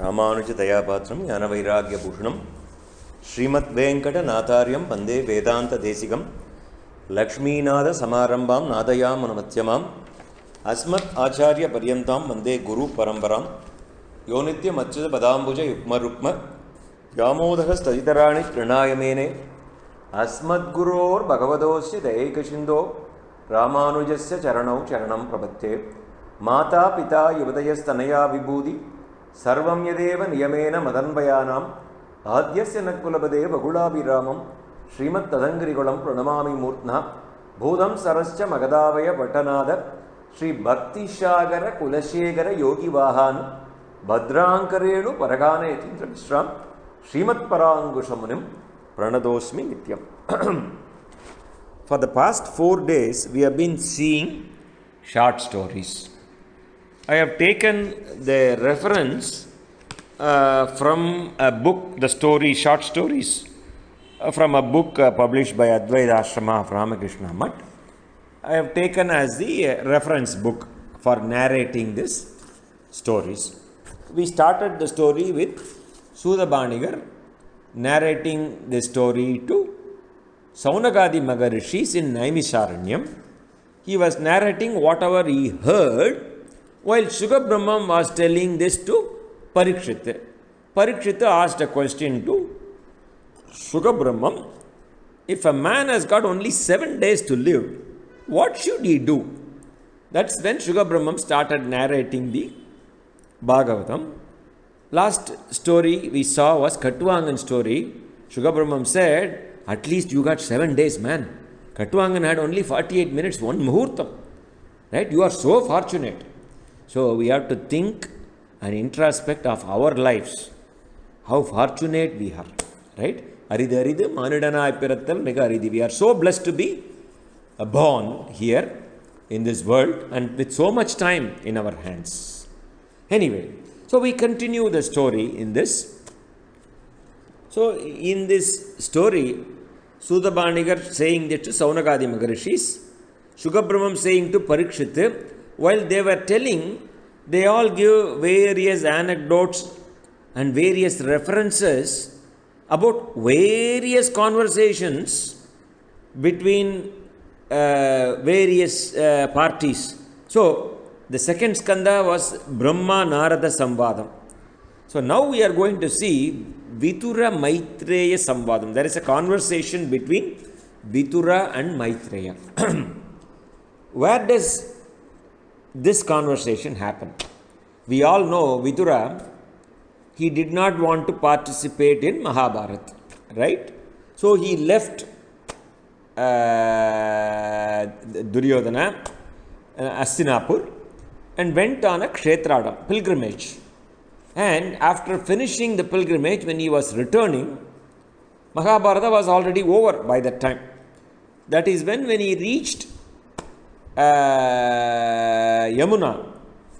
ராமானுஜ தயாபாத்திரம் ஞானவைராகிய பூஷணம் ஸ்ரீமத் வேங்கடநாதாரியம் வந்தே வேதாந்த தேசிகம் லக்ஷ்மீநாத சமாரம்பாம் நாதயாம் அனுமத்யமாம் அஸ்மத் ஆச்சாரிய பர்யந்தாம் வந்தே குரு பரம்பராம் யோ நித்யம் அச்சுத பதாம்புஜ யுக்ம ருக்ம வியாமோதக ஸ்ததிதராணி திருநாயமேனே அஸ்மத்குரோர் பகவதோஸ்ய தயைகசிந்தோ ராமானுஜஸ்ய சரணௌ சரணம் பிரபத்தே மாதா பிதா யுவதயஸ்தனயா விபூதி சர்வம் யதேவ நியமேன மதன்பயானாம் ஆத்யஸ்ய நக்குலபதே வகுளாபிராமம் ஸ்ரீமத் ததங்கிரிகுலம் பிரணமாமி மூர்த்னா பூதம் சரஸ்ச மகதாவய பட்டநாத ஸ்ரீ பக்திசாகர குலசேகர யோகி வாஹான் பத்ராங்கரேணு பரகான Yathindra மிஸ்ராம் Srimad பராங்குஷமுனிம் pranadosmi nityam. For the past 4 days we have been seeing short stories. I have taken the reference from a book, the story, short stories, from a book published by Advaita Ashrama of Ramakrishna Math. I have taken as the reference book for narrating these stories. We started the story with Sudabanigar narrating the story to Saunagadi Magarishis in Naimisharanyam. He was narrating whatever he heard while Sugabrahmam was telling this to Parikshit. Parikshit asked a question to Sugabrahmam, if a man has got only 7 days to live, what should he do? That's when Sugabrahmam started narrating the Bhagavatam. Last story we saw was Kattuvangan story. Sugabrahmam said, at least you got 7 days, man. Kattuvangan had only 48 minutes, one muhurtam. Right? You are so fortunate. So we have to think and introspect of our lives. How fortunate we are. Right? Aridu aridu manudanai pirattal mega aridu. We are so blessed to be born here in this world and with so much time in our hands. Anyway, so we continue the story in this. So in this story, Sudabanigar saying this to Saunagadi Magarishis, Sugabrahmam saying to Parikshit, while they were telling, they all give various anecdotes and various references about various conversations between various parties. So the second skanda was Brahma Narada Samvaadham. So now we are going to see Vidhura Maithreya Samvaadham. There is a conversation between Vidhura and Maithreya. Where does this conversation happen? We all know Vidhura, he did not want to participate in Mahabharata, right? So he left Duryodhana, Astinapur, and went on a kshetradam, pilgrimage. And after finishing the pilgrimage, when he was returning, Mahabharata was already over by that time. That is when he reached Yamuna.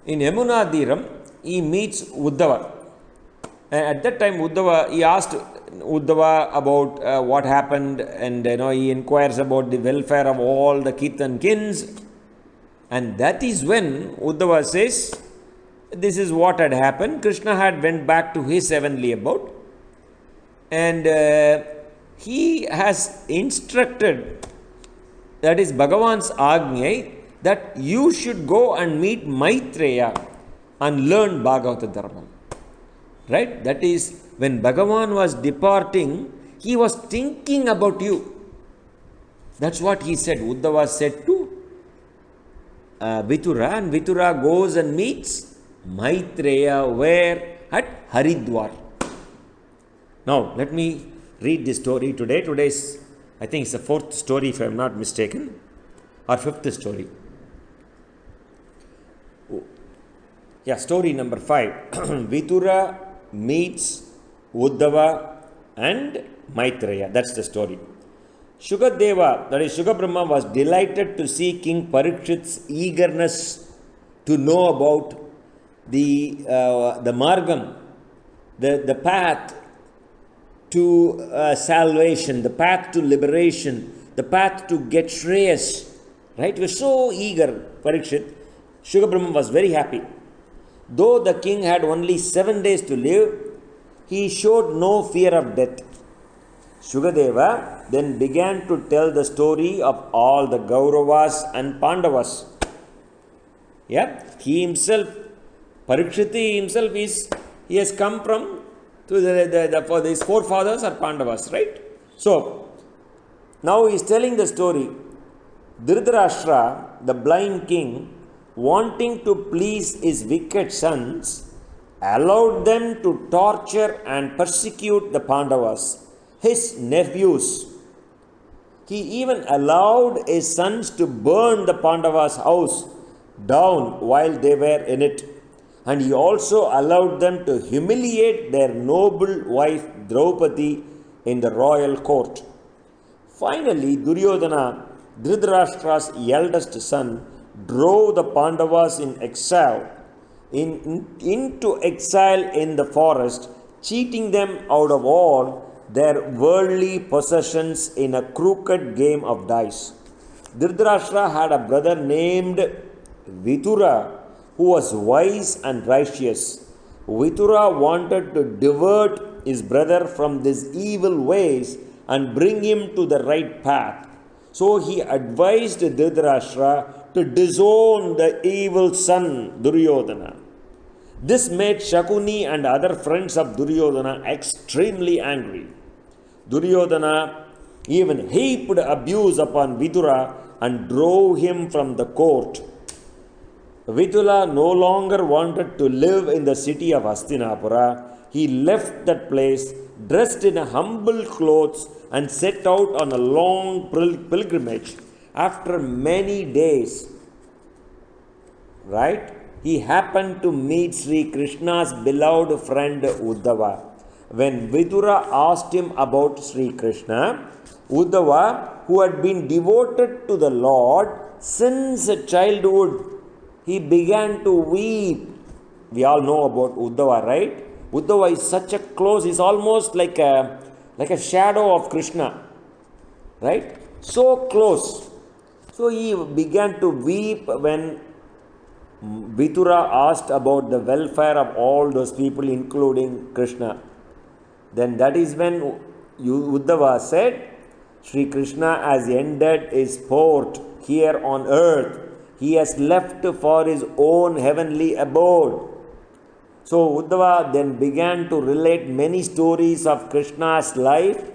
In Yamuna Dhiram, he meets Uddhava. And at that time, he asked Uddhava about what happened, and he inquires about the welfare of all the kith and kins. And that is when Uddhava says, this is what had happened. Krishna had went back to his heavenly abode. And he has instructed, that is Bhagavan's Agnya, that you should go and meet Maithreya and learn Bhagavata Dharma. Right? That is, when Bhagavan was departing, he was thinking about you. That's what he said. Uddhava said to Vidhura, and Vidhura goes and meets Maithreya where? At Haridwar. Now, let me read this story today. Today's, I think it's the 4th story if I am not mistaken, or 5th story. Yeah, story number 5. Vidhura meets Uddhava and Maithreya. That's the story. Shukadeva, that is Sugabrahma, was delighted to see King Parikshit's eagerness to know about the margam, the path to salvation, the path to liberation, the path to get shreyas. Right? He was so eager, Parikshit. Sugabrahma was very happy. Though the king had only 7 days to live, he showed no fear of death. Shukadeva then began to tell the story of all the Kauravas and Pandavas. Yeah, he himself, Parikshiti himself he has come from for his forefathers are Pandavas, right? So, now he is telling the story. Dhritarashtra, the blind king, wanting to please his wicked sons, allowed them to torture and persecute the Pandavas, his nephews. He even allowed his sons to burn the Pandavas' house down while they were in it. And he also allowed them to humiliate their noble wife Draupadi in the royal court. Finally, Duryodhana, Dhritarashtra's eldest son, drove the Pandavas into exile in the forest, cheating them out of all their worldly possessions in a crooked game of dice. Dhritarashtra had a brother named Vidhura, who was wise and righteous. Vidhura wanted to divert his brother from his evil ways and bring him to the right path. So he advised Dhritarashtra to disown the evil son Duryodhana. This made Shakuni and other friends of Duryodhana extremely angry. Duryodhana even heaped abuse upon Vidhura and drove him from the court. Vidhura no longer wanted to live in the city of Hastinapura. He left that place, dressed in humble clothes, and set out on a long pilgrimage. After many days, right, he happened to meet Sri Krishna's beloved friend Uddhava. When Vidhura asked him about Sri Krishna, Uddhava, who had been devoted to the Lord since childhood, he began to weep. We all know about Uddhava, right? Uddhava is such a close, he's almost like a shadow of Krishna, right? So close. So he began to weep when Vidhura asked about the welfare of all those people, including Krishna. Then that is when Uddhava said, Sri Krishna has ended his sport here on earth. He has left for his own heavenly abode. So Uddhava then began to relate many stories of Krishna's life,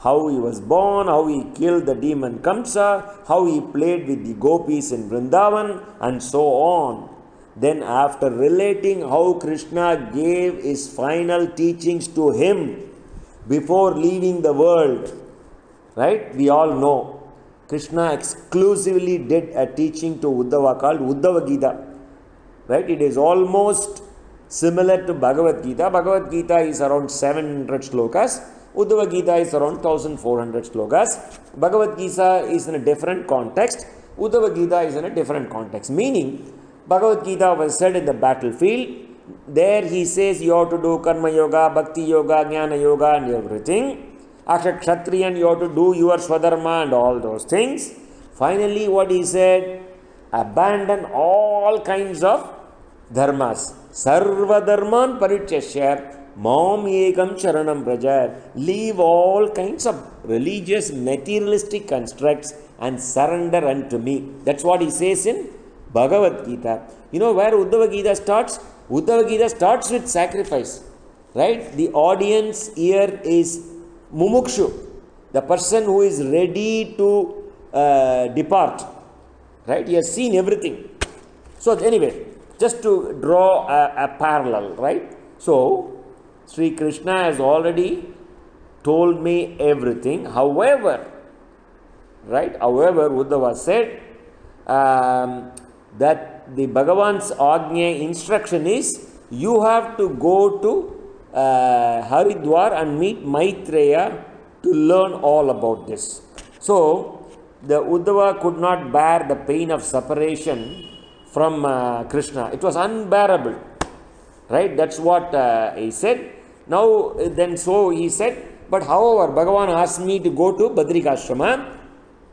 how he was born, how he killed the demon Kamsa, how he played with the gopis in Vrindavan, and so on. Then after relating how Krishna gave his final teachings to him before leaving the world, right? We all know Krishna exclusively did a teaching to Uddhava called Uddhava Gita, right? It is almost similar to Bhagavad Gita. Bhagavad Gita is around 700 slokas. Uddhava Gita is around 1400 slokas. Bhagavad Gita is in a different context. Uddhava Gita is in a different context. Meaning, Bhagavad Gita was said in the battlefield. There he says you have to do Karma Yoga, Bhakti Yoga, Jnana Yoga and everything. As a Kshatriyan, you have to do your Swadharma and all those things. Finally, what he said, abandon all kinds of dharmas. Sarva dharman parityasya mam ekam sharanam praja. Leave all kinds of religious, materialistic constructs and surrender unto me. That's what he says in Bhagavad Gita. You know where Uddhava Gita starts? Uddhava Gita starts with sacrifice. Right? The audience here is Mumukshu, the person who is ready to depart. Right? He has seen everything. So anyway, just to draw a parallel, right? So, Sri Krishna has already told me everything. However, Uddhava said that the Bhagavan's Agnya instruction is you have to go to Haridwar and meet Maithreya to learn all about this. So, the Uddhava could not bear the pain of separation from Krishna. It was unbearable. Right? That's what he said. Now, then so he said, but however, Bhagavan asked me to go to Badrikashrama.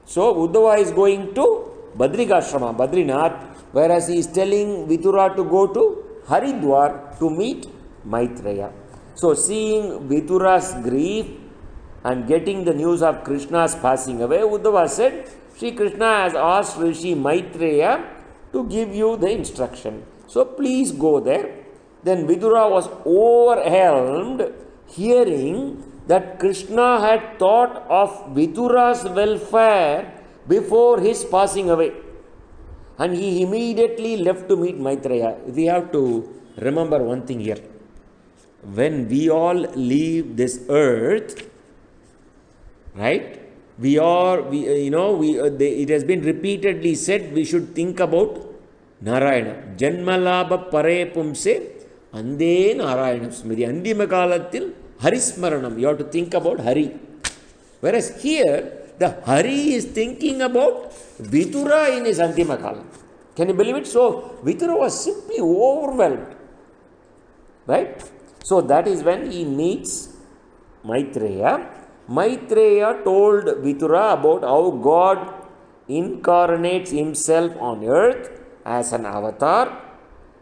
So, Uddhava is going to Badrikashrama, Badrinath, whereas he is telling Vidhura to go to Haridwar to meet Maithreya. So seeing Vidhura's grief and getting the news of Krishna's passing away, Uddhava said, Sri Krishna has asked Rishi Maithreya to give you the instruction. So please go there. Then Vidhura was overwhelmed hearing that Krishna had thought of Vidhura's welfare before his passing away. And he immediately left to meet Maithreya. We have to remember one thing here. When we all leave this earth, right? It has been repeatedly said we should think about Narayana. Janmalabha pare pumse ande Narayana smriti. Andima kalathil Harismaranam. You have to think about Hari. Whereas here, the Hari is thinking about Vidhura in his Antima Kalam. Can you believe it? So, Vidhura was simply overwhelmed. Right? So, that is when he meets Maithreya. Maithreya told Vidhura about how God incarnates himself on earth as an avatar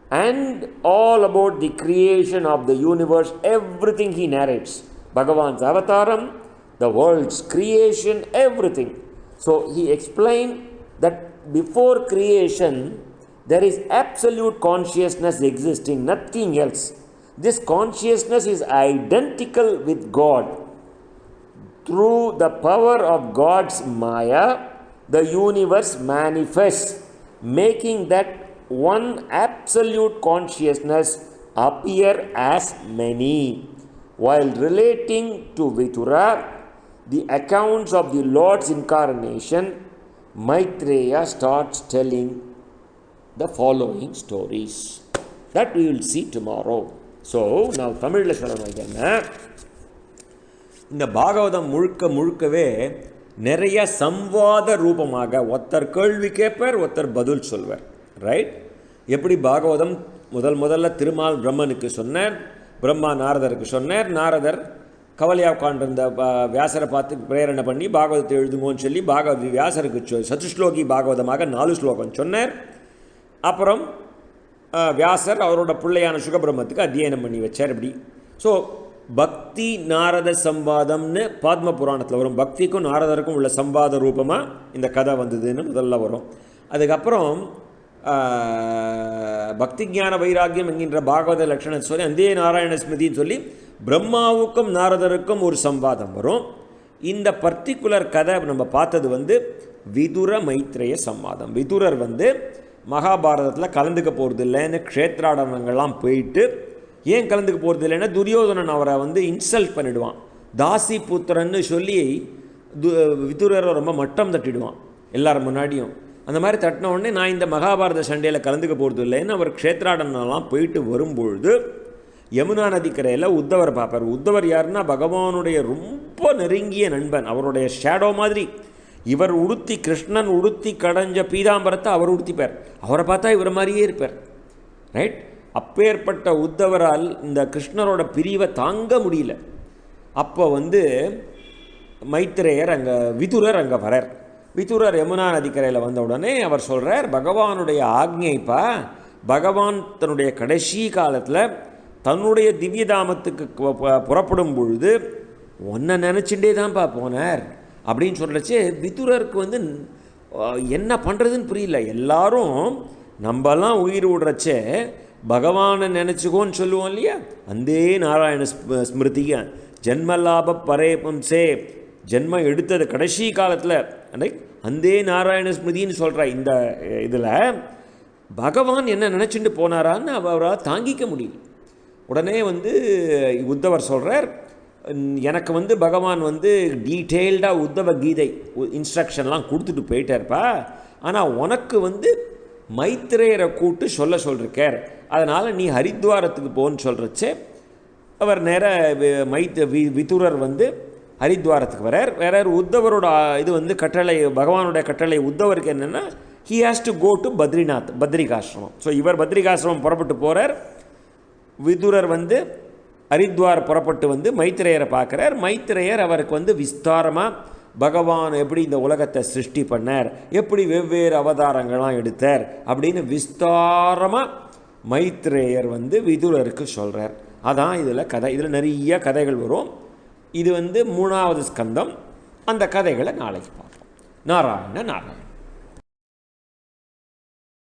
and all about the creation of the universe, everything he narrates. Bhagavan's avataram, the world's creation, everything. So he explained that before creation, there is absolute consciousness existing, nothing else. This consciousness is identical with God. Through the power of God's Maya, the universe manifests, making that one absolute consciousness appear as many. While relating to Vidhura the accounts of the Lord's incarnation, Maithreya starts telling the following stories. That we will see tomorrow. So, now Tamil இந்த பாகவதம் முழுக்கவே நிறைய சம்வாத ரூபமாக ஒருத்தர் கேள்வி கேட்பார், ஒருத்தர் பதில் சொல்வார். ரைட்? எப்படி பாகவதம் முதல்ல திருமால் பிரம்மனுக்கு சொன்னார், பிரம்மா நாரதருக்கு சொன்னார், நாரதர் கவலையாக உட்காண்டிருந்த வியாசரை பார்த்து பிரேரணை பண்ணி பாகவதத்தை எழுதுங்கன்னு சொல்லி வியாசருக்கு சதுஸ்லோகி பாகவதமாக 4 ஸ்லோகம் சொன்னார். அப்புறம் வியாசர் அவரோட பிள்ளையான சுகபிரம்மத்துக்கு அத்தியனம் பண்ணி வச்சார். இப்படி ஸோ பக்தி நாரத சம்வாதம்னு பாத்ம புராணத்தில் வரும். பக்திக்கும் நாரதருக்கும் உள்ள சம்வாத ரூபமாக இந்த கதை வந்ததுன்னு முதல்ல வரும். அதுக்கப்புறம் பக்தி ஞான வைராக்கியம் என்கின்ற பாகவத லட்சணம் சொல்லி அந்தே நாராயண ஸ்மிருதின்னு சொல்லி பிரம்மாவுக்கும் நாரதருக்கும் ஒரு சம்வாதம் வரும். இந்த பர்டிகுலர் கதை நம்ம பார்த்தது விதுர மைத்ரேய சம்வாதம். விதுரர் மகாபாரதத்தில் கலந்துக்க போகிறது இல்லைன்னு க்ஷேத்ராடனங்கள்லாம் போயிட்டு, ஏன் கலந்துக்க போகிறது இல்லைன்னா துரியோதனன் அவரை இன்சல்ட் பண்ணிவிடுவான். தாசி புத்திரன்னு சொல்லி விதுரரை ரொம்ப மட்டம் தட்டிடுவான் எல்லாரும் முன்னாடியும். அந்த மாதிரி தட்டின உடனே நான் இந்த மகாபாரத சண்டையில் கலந்துக்க போகிறது இல்லைன்னு அவர் க்ஷேத்ராடனெல்லாம் போயிட்டு வரும்பொழுது யமுனா நதிக்கரையில் உத்தவர் பார்ப்பார். உத்தவர் யாருன்னா பகவானுடைய ரொம்ப நெருங்கிய நண்பன், அவருடைய ஷேடோ மாதிரி. இவர் உடுத்தி கிருஷ்ணன் உடுத்தி கடைஞ்ச பீதாம்பரத்தை அவர் உடுத்திப்பார். அவரை பார்த்தா இவர் மாதிரியே இருப்பார். ரைட்? அப்பேற்பட்ட உத்தவரால் இந்த கிருஷ்ணரோட பிரிவை தாங்க முடியல. அப்போ மைத்ரேயர் விதுரர் அங்கே வரார். விதுரர் யமுனா நதிக்கரையில் வந்த உடனே அவர் சொல்கிறார், பகவானுடைய ஆக்ஞைப்பா, பகவான் தன்னுடைய கடைசி காலத்தில் தன்னுடைய திவ்யதாமத்துக்கு புறப்படும் பொழுது ஒன்றை நினச்சிட்டே தான்ப்பா போனார் அப்படின்னு சொல்கிறச்சே விதுரருக்கு என்ன பண்ணுறதுன்னு புரியல. எல்லாரும் நம்மலாம் உயிர் விடுறச்சே பகவானை நினச்சிக்கோன்னு சொல்லுவோம் இல்லையா? அந்தே நாராயண ஸ்மிருதிக ஜென்மலாப பரேபம்சே, ஜென்மம் எடுத்தது கடைசி காலத்தில் அந்தே நாராயண ஸ்மிருதின்னு சொல்கிற இந்த இதில் பகவான் என்ன நினச்சிட்டு போனாரான்னு அவரால் தாங்கிக்க முடியல. உடனே உத்தவர் சொல்கிறார், எனக்கு பகவான் டீட்டெயில்டாக உத்தவ கீதை இன்ஸ்ட்ரக்ஷன்லாம் கொடுத்துட்டு போயிட்டார்ப்பா, ஆனால் உனக்கு மைத்ரேயரை கூட்டு சொல்லிருக்கார், அதனால் நீ ஹரித்வாரத்துக்கு போன்னு சொல்கிறச்சே அவர் நேராக விதுரர் ஹரித்வாரத்துக்கு வரார். உத்தவரோட இது கட்டளை, பகவானுடைய கட்டளை உத்தவருக்கு என்னென்னா he has to go to Badrinath, Badrikashramam. So இவர் பத்ரிகாசிரமம் புறப்பட்டு போகிறார். விதுரர் ஹரித்வார் புறப்பட்டு மைத்ரேயரை பார்க்குறார். மைத்ரேயர் அவருக்கு விஸ்தாரமாக பகவான் எப்படி இந்த உலகத்தை சிருஷ்டி பண்ணார், எப்படி வெவ்வேறு அவதாரங்கள்லாம் எடுத்தார் அப்படின்னு விஸ்தாரமாக மைத்ரேயர் விதுரருக்கு சொல்கிறார். அதான் இதில் கதை. இதில் நிறைய கதைகள் வரும். இது 3வது ஸ்கந்தம். அந்த கதைகளை நாளைக்கு பார்ப்போம். நாராயண நாராயண.